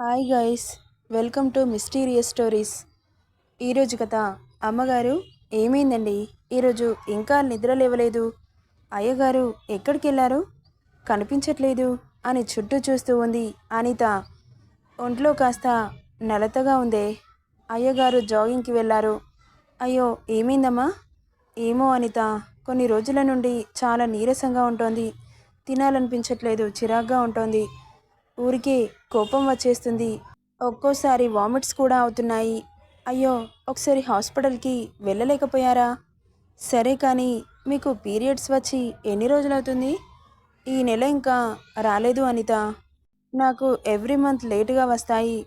Hi guys, welcome to mysterious stories. ఈరోజు కథ అమ్మగారు ఏమైందండి? ఈరోజు ఇంకా నిద్ర లేవలేదు. అయ్యగారు ఎక్కడికి వెళ్ళారు? కనిపించట్లేదు అని చుట్టూ చూస్తూ ఉంది అనిత. ఒంట్లో కాస్త నలతగా ఉందే. అయ్యగారు జాగింగ్కి వెళ్ళారు. అయ్యో, ఏమైందమ్మా? ఏమో అనిత, కొన్ని రోజుల నుండి చాలా నీరసంగా ఉంటుంది. తినాలనిపించట్లేదు, చిరాగ్గా ఉంటుంది. ఊరికే కోపం వచ్చేస్తుంది. ఒక్కోసారి వామిట్స్ కూడా అవుతున్నాయి. అయ్యో, ఒకసారి హాస్పిటల్కి వెళ్ళలేకపోయారా? సరే కానీ మీకు పీరియడ్స్ వచ్చి ఎన్ని రోజులవుతుంది? ఈ నెల ఇంకా రాలేదు అనిత. నాకు ఎవ్రీ మంత్ లేటుగా వస్తాయి.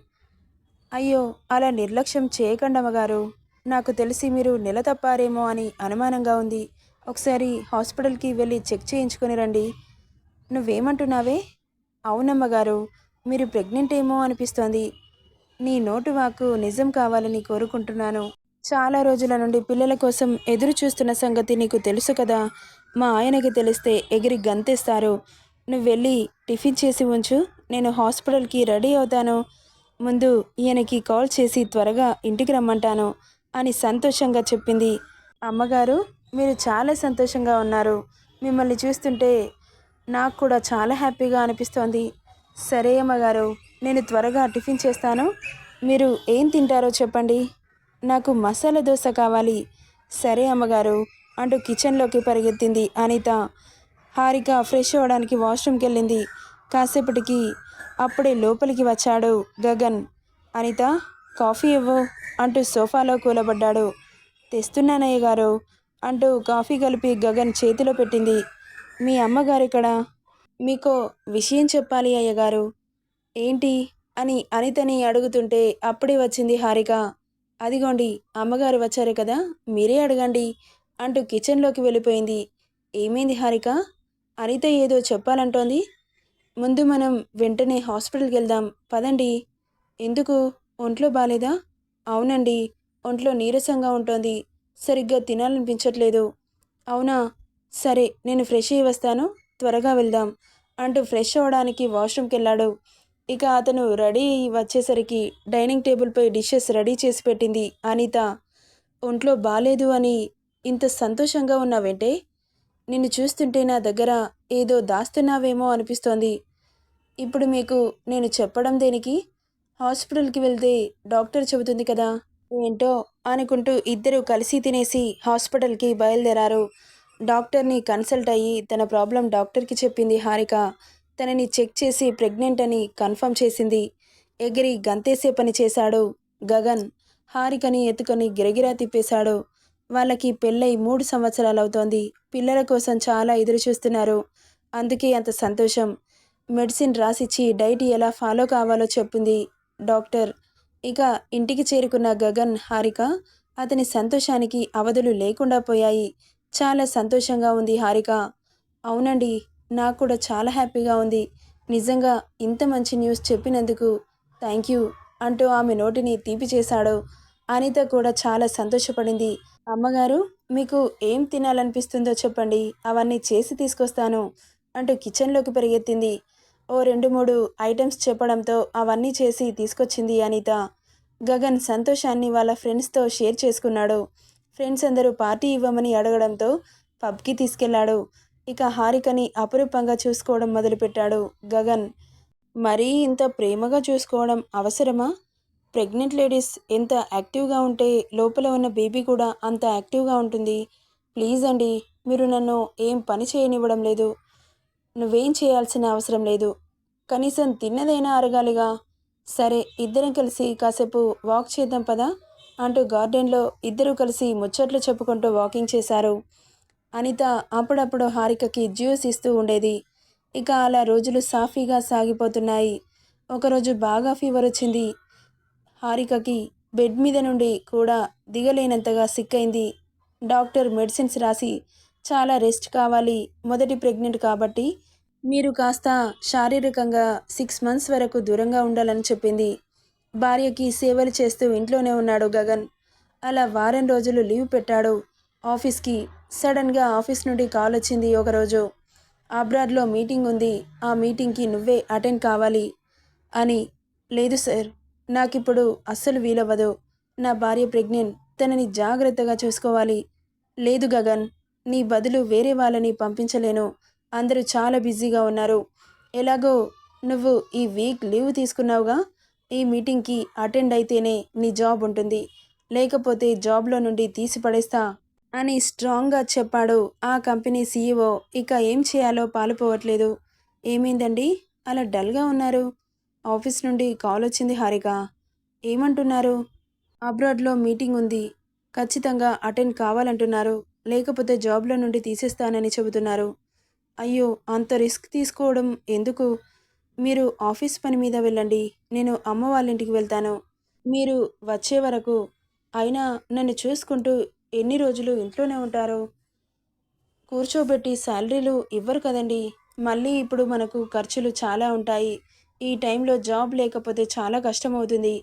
అయ్యో, అలా నిర్లక్ష్యం చేయకండి అమ్మగారు. నాకు తెలిసి మీరు నెల తప్పారేమో అని అనుమానంగా ఉంది. ఒకసారి హాస్పిటల్కి వెళ్ళి చెక్ చేయించుకొని రండి. నువ్వేమంటున్నావే? అవునమ్మగారు, మీరు ప్రెగ్నెంట్ ఏమో అనిపిస్తోంది. నీ నోటు వాక్కు నిజం కావాలని కోరుకుంటున్నాను. చాలా రోజుల నుండి పిల్లల కోసం ఎదురు చూస్తున్న సంగతి నీకు తెలుసు కదా. మా ఆయనకి తెలిస్తే ఎగిరి గంతేస్తారు. నువ్వు వెళ్ళి టిఫిన్ చేసి ఉంచు, నేను హాస్పిటల్కి రెడీ అవుతాను. ముందు ఈయనకి కాల్ చేసి త్వరగా ఇంటికి రమ్మంటాను అని సంతోషంగా చెప్పింది. అమ్మగారు, మీరు చాలా సంతోషంగా ఉన్నారు. మిమ్మల్ని చూస్తుంటే నాకు కూడా చాలా హ్యాపీగా అనిపిస్తోంది. సరే అమ్మగారు, నేను త్వరగా టిఫిన్ చేస్తాను. మీరు ఏం తింటారో చెప్పండి. నాకు మసాలా దోశ కావాలి. సరే అమ్మగారు అంటూ కిచెన్లోకి పరిగెత్తింది అనిత. హారిక ఫ్రెష్ అవ్వడానికి వాష్రూమ్కి వెళ్ళింది. కాసేపటికి అప్పుడే లోపలికి వచ్చాడు గగన్. అనిత, కాఫీ ఇవ్వు అంటూ సోఫాలో కూలబడ్డాడు. తెస్తున్నానయ్య గారు అంటూ కాఫీ కలిపి గగన్ చేతిలో పెట్టింది. మీ అమ్మగారిక్కడ? మీకో విషయం చెప్పాలి అయ్యగారు. ఏంటి అని అనితని అడుగుతుంటే అప్పుడే వచ్చింది హారిక. అదిగోండి, అమ్మగారు వచ్చారు కదా, మీరే అడగండి అంటూ కిచెన్లోకి వెళ్ళిపోయింది. ఏమైంది హారిక? అనిత ఏదో చెప్పాలంటోంది. ముందు మనం వెంటనే హాస్పిటల్కి వెళ్దాం పదండి. ఎందుకు? ఒంట్లో బాలేదా? అవునండి, ఒంట్లో నీరసంగా ఉంటుంది. సరిగ్గా తినాలనిపించట్లేదు. అవునా? సరే, నేను ఫ్రెష్ అయ్యి వస్తాను, త్వరగా వెళ్దాం అంటూ ఫ్రెష్ అవ్వడానికి వాష్రూమ్కి వెళ్ళాడు. ఇక అతను రెడీ వచ్చేసరికి డైనింగ్ టేబుల్పై డిషెస్ రెడీ చేసి పెట్టింది అనిత. ఒంట్లో బాలేదు అని ఇంత సంతోషంగా ఉన్నావేంటే? నిన్ను చూస్తుంటే నా దగ్గర ఏదో దాస్తున్నావేమో అనిపిస్తోంది. ఇప్పుడు మీకు నేను చెప్పడం దేనికి? హాస్పిటల్కి వెళ్తే డాక్టర్ చెబుతుంది కదా. ఏంటో అనుకుంటూ ఇద్దరూ కలిసి తినేసి హాస్పిటల్కి బయలుదేరారు. డాక్టర్ని కన్సల్ట్ అయ్యి తన ప్రాబ్లం డాక్టర్కి చెప్పింది హారిక. తనని చెక్ చేసి ప్రెగ్నెంట్ అని కన్ఫర్మ్ చేసింది. ఎగిరి గంతేసే పని చేశాడు గగన్. హారికని ఎత్తుకొని గిరగిరా తిప్పేశాడు. వాళ్ళకి పెళ్ళై 3 సంవత్సరాలవుతోంది. పిల్లల కోసం చాలా ఎదురు చూస్తున్నారు. అందుకే అంత సంతోషం. మెడిసిన్ రాసిచ్చి డైట్ ఎలా ఫాలో కావాలో చెప్పింది డాక్టర్. ఇక ఇంటికి చేరుకున్న గగన్, హారిక అతని సంతోషానికి అవధులు లేకుండా పోయాయి. చాలా సంతోషంగా ఉంది హారిక. అవునండి, నాకు కూడా చాలా హ్యాపీగా ఉంది. నిజంగా ఇంత మంచి న్యూస్ చెప్పినందుకు థ్యాంక్ యూ అంటూ ఆమె నోటిని తీపి చేశాడు. అనిత కూడా చాలా సంతోషపడింది. అమ్మగారు, మీకు ఏం తినాలనిపిస్తుందో చెప్పండి, అవన్నీ చేసి తీసుకొస్తాను అంటూ కిచెన్లోకి పరిగెత్తింది. ఓ 2-3 ఐటమ్స్ చెప్పడంతో అవన్నీ చేసి తీసుకొచ్చింది అనిత. గగన్ సంతోషాన్ని వాళ్ళ ఫ్రెండ్స్తో షేర్ చేసుకున్నాడు. ఫ్రెండ్స్ అందరూ పార్టీ ఇవ్వమని అడగడంతో పబ్కి తీసుకెళ్లాడు. ఇక హారికని అపురూపంగా చూసుకోవడం మొదలుపెట్టాడు గగన్. మరీ ఇంత ప్రేమగా చూసుకోవడం అవసరమా? ప్రెగ్నెంట్ లేడీస్ ఎంత యాక్టివ్గా ఉంటే లోపల ఉన్న బేబీ కూడా అంత యాక్టివ్గా ఉంటుంది. ప్లీజ్ అండి, మీరు నన్ను ఏం పని చేయనివ్వడం లేదు. నువ్వేం చేయాల్సిన అవసరం లేదు. కనీసం తిన్నదైనా అరగాలిగా. సరే, ఇద్దరం కలిసి కాసేపు వాక్ చేద్దాం పదా అంటూ గార్డెన్లో ఇద్దరూ కలిసి ముచ్చట్లు చెప్పుకుంటూ వాకింగ్ చేశారు. అనిత అప్పుడప్పుడు హారికకి జ్యూస్ ఇస్తూ ఉండేది. ఇక అలా రోజులు సాఫీగా సాగిపోతున్నాయి. ఒకరోజు బాగా ఫీవర్ వచ్చింది హారికకి. బెడ్ మీద నుండి కూడా దిగలేనంతగా సిక్కైంది. డాక్టర్ మెడిసిన్స్ రాసి చాలా రెస్ట్ కావాలి, మొదటి ప్రెగ్నెంట్ కాబట్టి మీరు కాస్త శారీరకంగా 6 మంత్స్ వరకు దూరంగా ఉండాలని చెప్పింది. భార్యకి సేవలు చేస్తూ ఇంట్లోనే ఉన్నాడు గగన్. అలా వారం రోజులు లీవ్ పెట్టాడు ఆఫీస్కి. సడన్గా ఆఫీస్ నుండి కాల్ వచ్చింది ఒకరోజు. అబ్రాడ్లో మీటింగ్ ఉంది, ఆ మీటింగ్కి నువ్వే అటెండ్ కావాలి అని. లేదు సార్, నాకిప్పుడు అస్సలు వీలవ్వదు. నా భార్య ప్రెగ్నెంట్, తనని జాగ్రత్తగా చూసుకోవాలి. లేదు గగన్, నీ బదులు వేరే వాళ్ళని పంపించలేను. అందరూ చాలా బిజీగా ఉన్నారు. ఎలాగో నువ్వు ఈ వీక్ లీవ్ తీసుకున్నావుగా, ఈ మీటింగ్కి అటెండ్ అయితేనే నీ జాబ్ ఉంటుంది. లేకపోతే జాబ్లో నుండి తీసిపడేస్తా అని స్ట్రాంగ్గా చెప్పాడు ఆ కంపెనీ సీఈఓ. ఇక ఏం చేయాలో పాలుపోవట్లేదు. ఏమైందండి, అలా డల్గా ఉన్నారు? ఆఫీస్ నుండి కాల్ వచ్చింది హారిక. ఏమంటున్నారు? అబ్రాడ్లో మీటింగ్ ఉంది, ఖచ్చితంగా అటెండ్ కావాలంటున్నారు. లేకపోతే జాబ్లో నుండి తీసేస్తానని చెబుతున్నారు. అయ్యో, అంత రిస్క్ తీసుకోవడం ఎందుకు? మీరు ఆఫీస్ పని మీద వెళ్ళండి, నేను అమ్మ వాళ్ళ ఇంటికి వెళ్తాను. మీరు వచ్చే వరకు అయినా నన్ను చూసుకుంటూ ఎన్ని రోజులు ఇంట్లోనే ఉంటారు? కూర్చోబెట్టి శాలరీలు ఇవ్వరు కదండి. మళ్ళీ ఇప్పుడు మనకు ఖర్చులు చాలా ఉంటాయి. ఈ టైంలో జాబ్ లేకపోతే చాలా కష్టమవుతుంది.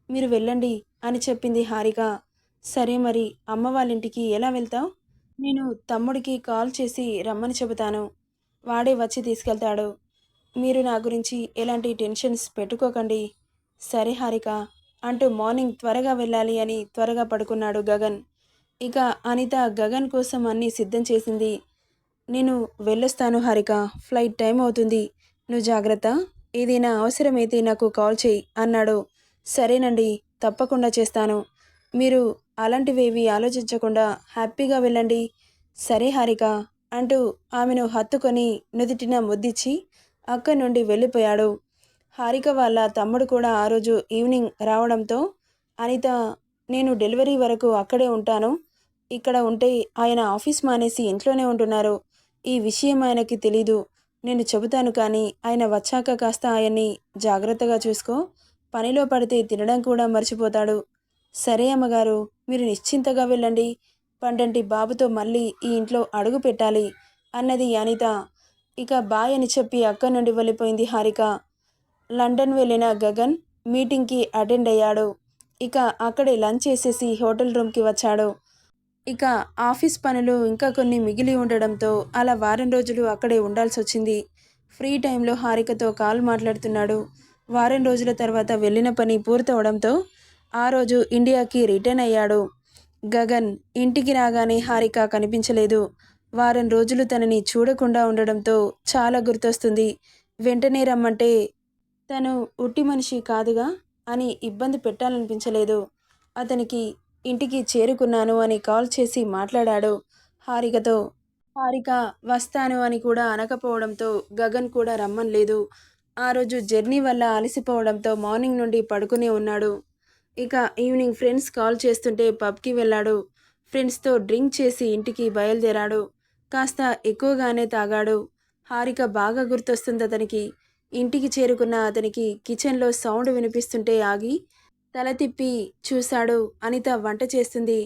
మీరు వెళ్ళండి అని చెప్పింది హారిక. సరే మరి అమ్మ వాళ్ళ ఇంటికి ఎలా వెళ్తావు? నేను తమ్ముడికి కాల్ చేసి రమ్మని చెబుతాను. వాడే వచ్చి తీసుకెళ్తాడు. మీరు నా గురించి ఎలాంటి టెన్షన్స్ పెట్టుకోకండి. సరే హారిక అంటూ మార్నింగ్ త్వరగా వెళ్ళాలి అని త్వరగా పడుకున్నాడు గగన్. ఇక అనిత గగన్ కోసం అన్నీ సిద్ధం చేసింది. నేను వెళ్ళొస్తాను హారిక, ఫ్లైట్ టైం అవుతుంది. నువ్వు జాగ్రత్త. ఏదైనా అవసరమైతే నాకు కాల్ చేయి అన్నాడు. సరేనండి, తప్పకుండా చేస్తాను. మీరు అలాంటివేవి ఆలోచించకుండా హ్యాపీగా వెళ్ళండి. సరే హారిక అంటూ ఆమెను హత్తుకొని నుదిటిన ముద్దిచ్చి అక్కడి నుండి వెళ్ళిపోయాడు. హారిక వాళ్ళ తమ్ముడు కూడా ఆ రోజు ఈవినింగ్ రావడంతో, అనిత, నేను డెలివరీ వరకు అక్కడే ఉంటాను. ఇక్కడ ఉంటే ఆయన ఆఫీస్ మానేసి ఇంట్లోనే ఉంటున్నారు. ఈ విషయం ఆయనకి తెలీదు. నేను చెబుతాను కానీ ఆయన వచ్చాక కాస్త ఆయన్ని జాగ్రత్తగా చూసుకో. పనిలో పడితే తినడం కూడా మర్చిపోతాడు. సరే అమ్మగారు, మీరు నిశ్చింతగా వెళ్ళండి. పండంటి బాబుతో మళ్ళీ ఈ ఇంట్లో అడుగు పెట్టాలి అన్నది అనిత. ఇక బాయ్ అని చెప్పి అక్కడి నుండి వెళ్ళిపోయింది హారిక. లండన్ వెళ్ళిన గగన్ మీటింగ్కి అటెండ్ అయ్యాడు. ఇక అక్కడే లంచ్ చేసేసి హోటల్ రూమ్కి వచ్చాడు. ఇక ఆఫీస్ పనులు ఇంకా కొన్ని మిగిలి ఉండడంతో అలా వారం రోజులు అక్కడే ఉండాల్సి వచ్చింది. ఫ్రీ టైంలో హారికతో కాల్ మాట్లాడుతున్నాడు. వారం రోజుల తర్వాత వెళ్ళిన పని పూర్తవడంతో ఆ రోజు ఇండియాకి రిటర్న్ అయ్యాడు. గగన్ ఇంటికి రాగానే హారిక కనిపించలేదు. వారం రోజులు తనని చూడకుండా ఉండడంతో చాలా గుర్తొస్తుంది. వెంటనే రమ్మంటే తను ఉట్టి మనిషి కాదుగా అని ఇబ్బంది పెట్టాలనిపించలేదు. అతనికి ఇంటికి చేరుకున్నాను అని కాల్ చేసి మాట్లాడాడు హారికతో. హారిక వస్తాను అని కూడా అనకపోవడంతో గగన్ కూడా రమ్మనలేదు. ఆ రోజు జర్నీ వల్ల అలసిపోవడంతో మార్నింగ్ నుండి పడుకునే ఉన్నాడు. ఇక ఈవినింగ్ ఫ్రెండ్స్ కాల్ చేస్తుంటే పబ్కి వెళ్ళాడు. ఫ్రెండ్స్తో డ్రింక్ చేసి ఇంటికి బయలుదేరాడు. కాస్త ఎక్కువగానే తాగాడు. హారిక బాగా గుర్తొస్తుంది అతనికి. ఇంటికి చేరుకున్న అతనికి కిచెన్లో సౌండ్ వినిపిస్తుంటే ఆగి తల తిప్పి చూశాడు. అనిత వంట చేస్తుంది.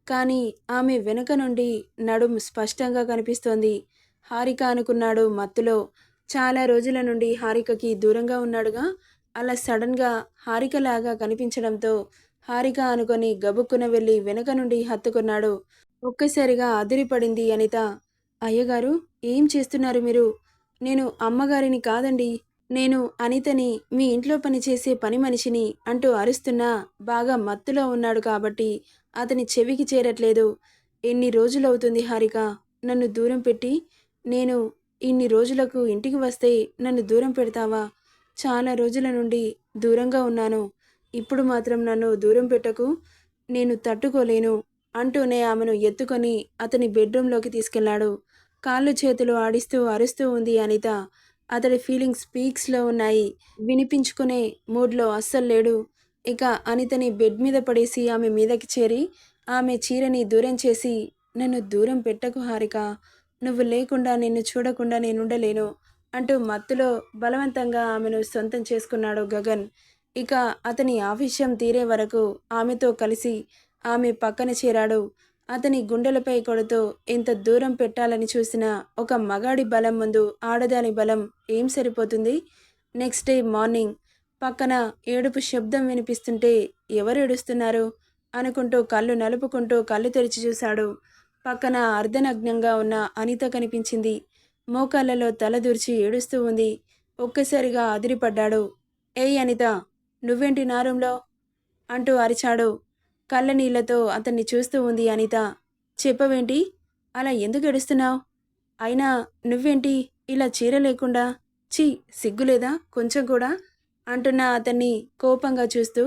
కానీ ఆమె వెనుక నుండి నడుం స్పష్టంగా కనిపిస్తోంది. హారిక అనుకున్నాడు మత్తులో. చాలా రోజుల నుండి హారికకి దూరంగా ఉన్నాడుగా, అలా సడన్గా హారికలాగా కనిపించడంతో హారిక అనుకొని గబుక్కున వెళ్ళి వెనుక నుండి హత్తుకున్నాడు. ఒక్కసారిగా అదిరిపడింది అనిత. అయ్యగారు, ఏం చేస్తున్నారు మీరు? నేను అమ్మగారిని కాదండి. నేను అనితని, మీ ఇంట్లో పనిచేసే పని మనిషిని అంటూ అరుస్తున్నా బాగా మత్తులో ఉన్నాడు కాబట్టి అతని చెవికి చేరట్లేదు. ఎన్ని రోజులవుతుంది హారిక నన్ను దూరం పెట్టి? నేను ఇన్ని రోజులకు ఇంటికి వస్తే నన్ను దూరం పెడతావా? చాలా రోజుల నుండి దూరంగా ఉన్నాను. ఇప్పుడు మాత్రం నన్ను దూరం పెట్టకు, నేను తట్టుకోలేను అంటూనే ఆమెను ఎత్తుకొని అతని బెడ్రూంలోకి తీసుకెళ్లాడు. కాళ్ళు చేతులు ఆడిస్తూ అరుస్తూ ఉంది అనిత. అతడి ఫీలింగ్స్ పీక్స్లో ఉన్నాయి. వినిపించుకునే మూడ్లో అస్సలు లేడు. ఇక అనితని బెడ్ మీద పడేసి ఆమె మీదకి చేరి ఆమె చీరని దూరం చేసి, నన్ను దూరం పెట్టకు హారిక, నువ్వు లేకుండా నిన్ను చూడకుండా నేనుండలేను అంటూ మత్తులో బలవంతంగా ఆమెను సొంతం చేసుకున్నాడు గగన్. ఇక అతని ఆవేశం తీరే వరకు ఆమెతో కలిసి ఆమె పక్కన చేరాడు. అతని గుండెలపై కొడుతూ ఎంత దూరం పెట్టాలని చూసినా ఒక మగాడి బలం ముందు ఆడదాని బలం ఏం సరిపోతుంది? నెక్స్ట్ డే మార్నింగ్ పక్కన ఏడుపు శబ్దం వినిపిస్తుంటే ఎవరు ఏడుస్తున్నారు అనుకుంటూ కళ్ళు నలుపుకుంటూ కళ్ళు తెరిచి చూశాడు. పక్కన అర్ధనగ్నంగా ఉన్న అనిత కనిపించింది. మోకాళ్ళలో తల దూర్చి ఏడుస్తూ ఉంది. ఒక్కసారిగా అదిరిపడ్డాడు. ఏయ్ అనిత, నువ్వేంటి నా రూమ్లో అంటూ అరిచాడు. కళ్ళ నీళ్లతో అతన్ని చూస్తూ ఉంది అనిత. చెప్పవేంటి? అలా ఎందుకు ఏడుస్తున్నావు? అయినా నువ్వేంటి ఇలా చీర లేకుండా? ఛీ, సిగ్గులేదా కొంచెం కూడా? అంటున్న అతన్ని కోపంగా చూస్తూ,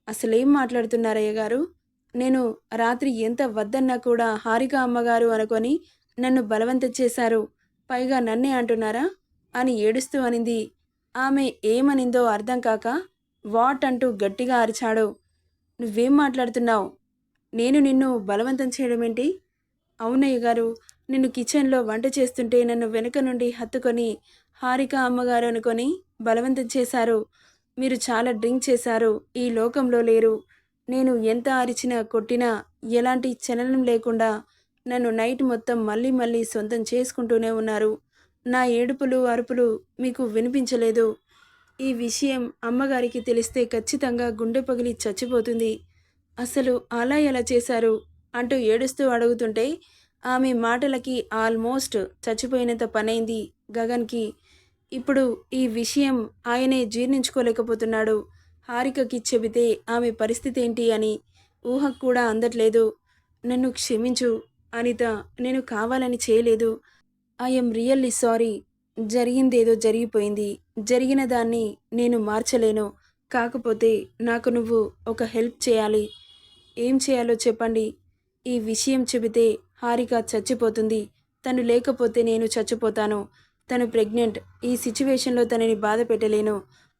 అసలేం మాట్లాడుతున్నారయ్య గారు? నేను రాత్రి ఎంత వద్దన్నా కూడా హారిక అమ్మగారు అనుకొని నన్ను బలవంతం చేశారు. పైగా నన్నే అంటున్నారా? అని ఏడుస్తూ అనింది. ఆమె ఏమనిందో అర్థం కాక వాట్ అంటూ గట్టిగా అరిచాడు. నువ్వేం మాట్లాడుతున్నావు? నేను నిన్ను బలవంతం చేయడమేంటి? అవునయ్య గారు, నిన్ను కిచెన్లో వంట చేస్తుంటే నన్ను వెనుక నుండి హత్తుకొని హారిక అమ్మగారు అనుకొని బలవంతం చేశారు. మీరు చాలా డ్రింక్ చేశారు, ఈ లోకంలో లేరు. నేను ఎంత అరిచినా కొట్టినా ఎలాంటి చలనం లేకుండా నన్ను నైట్ మొత్తం మళ్ళీ మళ్ళీ సొంతం చేసుకుంటూనే ఉన్నారు. నా ఏడుపులు అరుపులు మీకు వినిపించలేదు. ఈ విషయం అమ్మగారికి తెలిస్తే ఖచ్చితంగా గుండె పగిలి చచ్చిపోతుంది. అసలు అలా ఎలా చేశారు అంటూ ఏడుస్తూ అడుగుతుంటే ఆమె మాటలకి ఆల్మోస్ట్ చచ్చిపోయినంత పనైంది గగన్కి. ఇప్పుడు ఈ విషయం ఆయనే జీర్ణించుకోలేకపోతున్నాడు. హారికకి చెబితే ఆమె పరిస్థితి ఏంటి అని ఊహకు కూడా అందట్లేదు. నన్ను క్షమించు అనిత, నేను కావాలని చేయలేదు. I'm really sorry. జరిగిందేదో జరిగిపోయింది. జరిగిన దాన్ని నేను మార్చలేను. కాకపోతే నాకు నువ్వు ఒక హెల్ప్ చేయాలి. ఏం చేయాలో చెప్పండి. ఈ విషయం చెబితే హారిక చచ్చిపోతుంది. తను లేకపోతే నేను చచ్చిపోతాను. తను ప్రెగ్నెంట్. ఈ సిచ్యువేషన్లో తనని బాధ పెట్టలేను.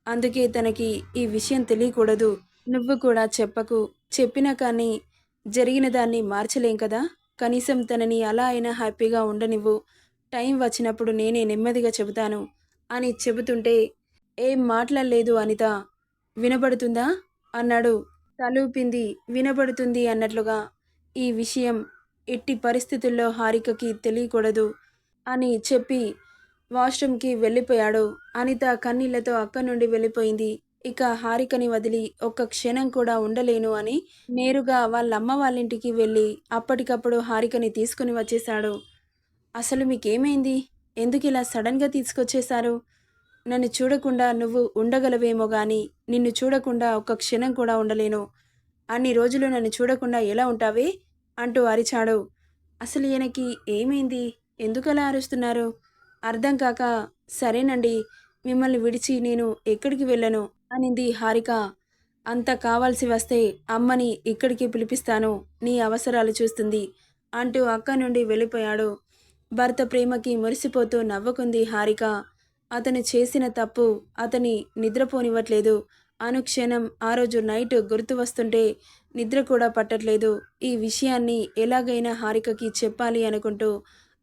అందుకే తనకి ఈ విషయం తెలియకూడదు. నువ్వు కూడా చెప్పకు. చెప్పినా కానీ జరిగిన దాన్ని మార్చలేం కదా. కనీసం తనని అలా అయినా హ్యాపీగా ఉండనివ్వు. టైం వచ్చినప్పుడు నేనే నెమ్మదిగా చెబుతాను అని చెబుతుంటే ఏం మాట్లాడలేదు అనిత. వినబడుతుందా అన్నాడు తలూపింది. వినబడుతుంది అన్నట్లుగా. ఈ విషయం ఎట్టి పరిస్థితుల్లో హారికకి తెలియకూడదు అని చెప్పి వాష్రూమ్కి వెళ్ళిపోయాడు. అనిత కన్నీళ్లతో అక్కడి నుండి వెళ్ళిపోయింది. ఇక హారికని వదిలి ఒక్క క్షణం కూడా ఉండలేను అని నేరుగా వాళ్ళమ్మ వాళ్ళింటికి వెళ్ళి అప్పటికప్పుడు హారికని తీసుకుని వచ్చేశాడు. అసలు మీకేమైంది? ఎందుకు ఇలా సడన్గా తీసుకొచ్చేశారు? నన్ను చూడకుండా నువ్వు ఉండగలవేమో గాని నిన్ను చూడకుండా ఒక్క క్షణం కూడా ఉండలేను. అన్ని రోజులు నన్ను చూడకుండా ఎలా ఉంటావే అంటూ అరిచాడు. అసలు ఈయనకి ఏమైంది? ఎందుకలా అరుస్తున్నారు? అర్థం కాక సరేనండి, మిమ్మల్ని విడిచి నేను ఎక్కడికి వెళ్ళను అనింది హారిక. అంత కావాల్సి వస్తే అమ్మని ఇక్కడికి పిలిపిస్తాను, నీ అవసరాలు చూస్తుంది అంటూ అక్క నుండి వెళ్ళిపోయాడు. భర్త ప్రేమకి మురిసిపోతూ నవ్వుకుంది హారిక. అతను చేసిన తప్పు అతని నిద్రపోనివ్వట్లేదు. అనుక్షణం ఆ రోజు నైట్ గుర్తు వస్తుంటే నిద్ర కూడా పట్టట్లేదు. ఈ విషయాన్ని ఎలాగైనా హారికకి చెప్పాలి అనుకుంటూ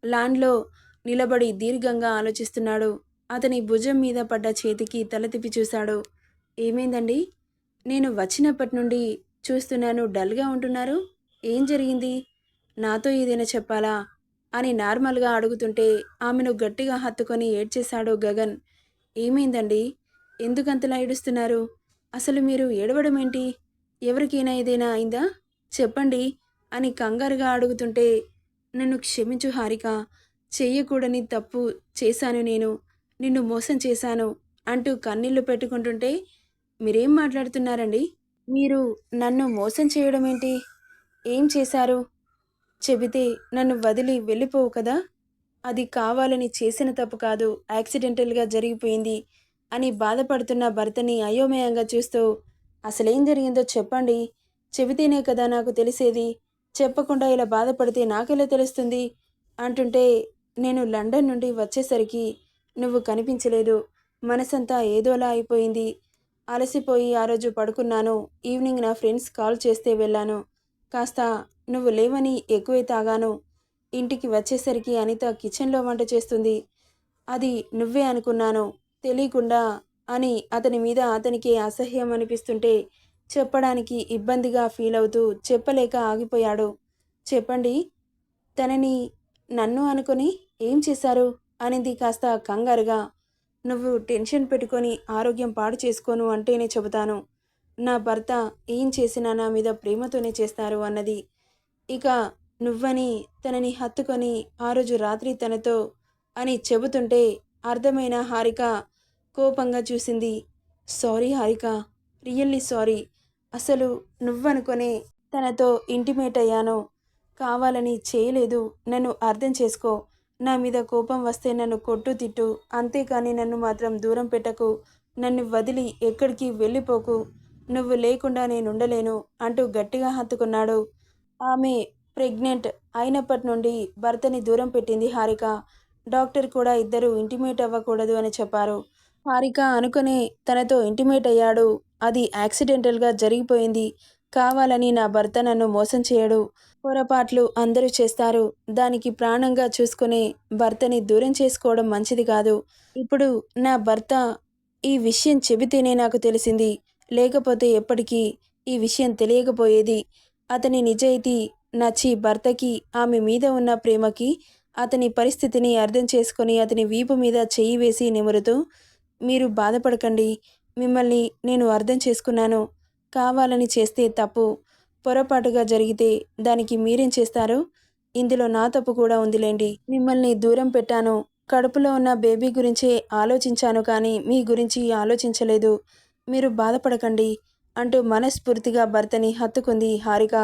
లాన్లో నిలబడి దీర్ఘంగా ఆలోచిస్తున్నాడు. అతని భుజం మీద పడ్డ చేతికి తల తిప్పి చూశాడు. ఏమైందండి? నేను వచ్చినప్పటి నుండి చూస్తున్నాను డల్గా ఉంటున్నారు. ఏం జరిగింది? నాతో ఏదైనా చెప్పాలా అని నార్మల్గా అడుగుతుంటే ఆమెను గట్టిగా హత్తుకొని ఏడ్చేశాడు గగన్. ఏమైందండి? ఎందుకంతలా ఏడుస్తున్నారు? అసలు మీరు ఏడవడం ఏంటి? ఎవరికైనా ఏదైనా అయిందా? చెప్పండి అని కంగారుగా అడుగుతుంటే, నన్ను క్షమించు హారిక, చెయ్యకూడని తప్పు చేశాను నేను. నిన్ను మోసం చేశాను అంటూ కన్నీళ్లు పెట్టుకుంటుంటే, మీరేం మాట్లాడుతున్నారండి? మీరు నన్ను మోసం చేయడం ఏంటి? ఏం చేశారు? చెబితే నన్ను వదిలి వెళ్ళిపోవు కదా. అది కావాలని చేసిన తప్పు కాదు, యాక్సిడెంటల్గా జరిగిపోయింది అని బాధపడుతున్న భర్తని అయోమయంగా చూస్తూ, అసలేం జరిగిందో చెప్పండి. చెబితేనే కదా నాకు తెలిసేది. చెప్పకుండా ఇలా బాధపడితే నాకెలా తెలుస్తుంది అంటుంటే, నేను లండన్ నుండి వచ్చేసరికి నువ్వు కనిపించలేదు. మనసంతా ఏదోలా అయిపోయింది. అలసిపోయి ఆ రోజు పడుకున్నాను. ఈవినింగ్ నా ఫ్రెండ్స్ కాల్ చేస్తే వెళ్ళాను. కాస్త నువ్వు లేవని ఎక్కువే తాగాను. ఇంటికి వచ్చేసరికి అనిత కిచెన్లో వంట చేస్తుంది. అది నువ్వే అనుకున్నాను, తెలియకుండా అని అతని మీద అతనికి అసహ్యం అనిపిస్తుంటే చెప్పడానికి ఇబ్బందిగా ఫీల్ అవుతూ చెప్పలేక ఆగిపోయాడు. చెప్పండి, తనని నన్ను అనుకొని ఏం చేశారు అనింది కాస్త కంగారుగా. నువ్వు టెన్షన్ పెట్టుకొని ఆరోగ్యం పాడు చేసుకోను అంటేనే చెబుతాను. నా భర్త ఏం చేసినా నా మీద ప్రేమతోనే చేస్తారు అన్నది. ఇక నువ్వని తనని హత్తుకొని ఆ రోజు రాత్రి తనతో అని చెబుతుంటే అర్థమైన హారిక కోపంగా చూసింది. Sorry Harika, really sorry. అసలు నువ్వనుకునే తనతో ఇంటిమేట్ అయ్యాను. కావాలని చేయలేదు. నన్ను అర్థం చేసుకో. నా మీద కోపం వస్తే నన్ను కొట్టు తిట్టు. అంతేకాని నన్ను మాత్రం దూరం పెట్టకు. నన్ను వదిలి ఎక్కడికి వెళ్ళిపోకు. నువ్వు లేకుండా నేనుండలేను అంటూ గట్టిగా హత్తుకున్నాడు. ఆమె ప్రెగ్నెంట్ అయినప్పటి నుండి భర్తని దూరం పెట్టింది హారిక. డాక్టర్ కూడా ఇద్దరు ఇంటిమేట్ అవ్వకూడదు అని చెప్పారు. హారిక అనుకునే తనతో ఇంటిమేట్ అయ్యాడు. అది యాక్సిడెంటల్‌గా జరిగిపోయింది. కావాలని నా భర్త నన్ను మోసం చేయడు. పొరపాట్లు అందరూ చేస్తారు. దానికి ప్రాణంగా చూసుకునే భర్తని దూరం చేసుకోవడం మంచిది కాదు. ఇప్పుడు నా భర్త ఈ విషయం చెబితేనే నాకు తెలిసింది. లేకపోతే ఎప్పటికీ ఈ విషయం తెలియకపోయేది. అతని నిజాయితీ నచ్చి భర్తకి ఆమె మీద ఉన్న ప్రేమకి అతని పరిస్థితిని అర్థం చేసుకొని అతని వీపు మీద చెయ్యి వేసి నిమురుతూ, మీరు బాధపడకండి. మిమ్మల్ని నేను అర్థం చేసుకున్నాను. కావాలని చేస్తే తప్పు. పొరపాటుగా జరిగితే దానికి మీరేం చేస్తారు? ఇందులో నా తప్పు కూడా ఉందిలేండి. మిమ్మల్ని దూరం పెట్టాను. కడుపులో ఉన్న బేబీ గురించే ఆలోచించాను కానీ మీ గురించి ఆలోచించలేదు. మీరు బాధపడకండి అంటూ మనస్ఫూర్తిగా భర్తని హత్తుకుంది హారిక.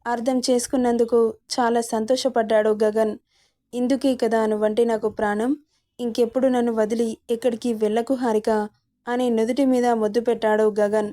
అర్థం చేసుకున్నందుకు చాలా సంతోషపడ్డాడు గగన్. ఇందుకే కదా నువ్వంటే నాకు ప్రాణం. ఇంకెప్పుడు నన్ను వదిలి ఎక్కడికి వెళ్ళకు హారిక అని నుదుటి మీద ముద్దు పెట్టాడు గగన్.